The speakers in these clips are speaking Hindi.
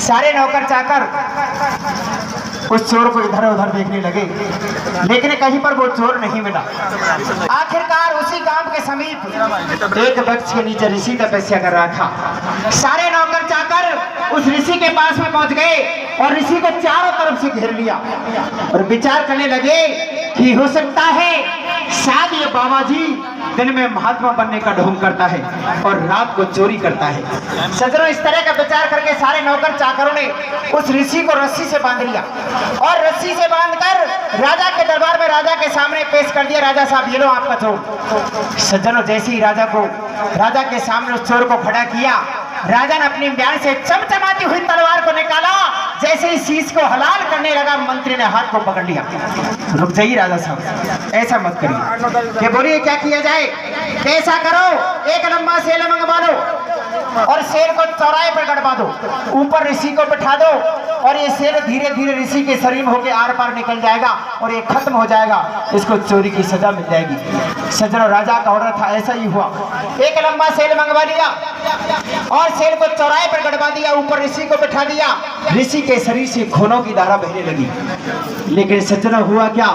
सारे नौकर चाकर उस चोर को इधर उधर देखने लगे, लेकिन कहीं पर वो चोर नहीं मिला। आखिरकार उसी गांव के समीप एक वृक्ष के नीचे ऋषि तपस्या कर रहा था। सारे नौकर चाकर उस ऋषि के पास में पहुंच गए और ऋषि को चारों तरफ से घेर लिया और विचार करने लगे कि हो सकता है शायद ये बाबा जी दिन में महात्मा बनने का ढोंग करता है और रात को चोरी करता है। सजनों, इस तरह का विचार करके सारे नौकर चाकरों ने उस ऋषि को रस्सी से बांध लिया और रस्सी से बांधकर राजा के दरबार में राजा के सामने पेश कर दिया। राजा साहब, ये लो आपका चोर। सज्जनों, जैसे ही राजा के सामने उस चोर को खड़ा किया, राजा ने अपनी ब्यान से चमचमाती हुई तलवार को निकाला। जैसे ही शीश को हलाल करने लगा, मंत्री ने हाथ को पकड़ लिया। रुक जाइए राजा साहब, ऐसा मत करिए। कि बोलिए क्या किया जाए? कैसा करो, एक लंबा सेल मंगवा लो और शेर को चौराहे पर गड़वा दो, ऊपर ऋषि को बिठा दो और ये शेर धीरे धीरे ऋषि के शरीर होकर आर पार निकल जाएगा और ये खत्म हो जाएगा, इसको चोरी की सजा मिल जाएगी। सज्जनों, राजा का ऑर्डर था, ऐसा ही हुआ। एक लंबा शेर मंगवा लिया और शेर को चौराहे पर गड़वा दिया, ऊपर ऋषि को बिठा दिया। ऋषि के शरीर से खूनों की धारा बहने लगी। लेकिन सज्जनों, हुआ क्या?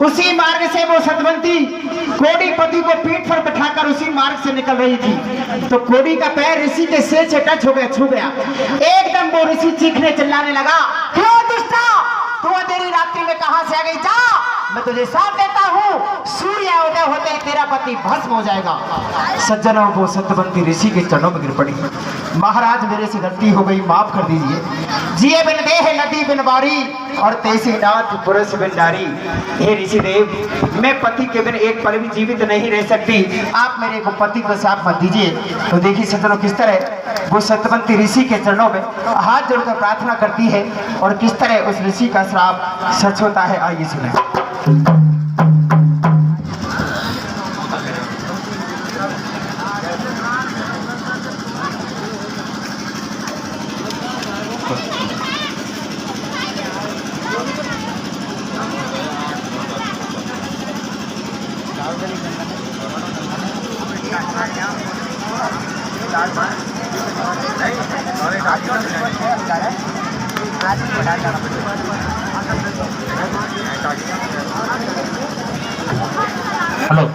उसी मार्ग से वो सतवंती कोड़ीपति को पीठ पर बिठाकर उसी मार्ग से निकल रही थी, तो कोड़ी का पैर ऋषि के सिर से टच हो गया, छू गया। एकदम वो ऋषि चीखने चिल्लाने लगा, क्यों दुष्टा, तू अंधेरी रात्रि में कहां से आ गई? जा, मैं तुझे साथ देता हूँ, सूर्य उदय होते ही तेरा पति भस्म हो जाएगा। सज्जनों, वो सत्यवंती ऋषि के चरणों में गिर पड़ी। महाराज, मेरे से गलती हो गई, माफ कर दीजिए। जिए बिन देह नदी बिन बारी और तैसे नाथ पुरुष बिन नारी। हे ऋषि देव, मैं पति के बिन एक पल भी जीवित नहीं रह सकती, आप मेरे को पति को साथ मत दीजिए। तो देखिए सज्जनों, किस तरह वो सत्यवंती ऋषि के चरणों में हाथ जोड़कर प्रार्थना करती है और किस तरह उस ऋषि का श्राप सच होता है। आइए सुने। हेलो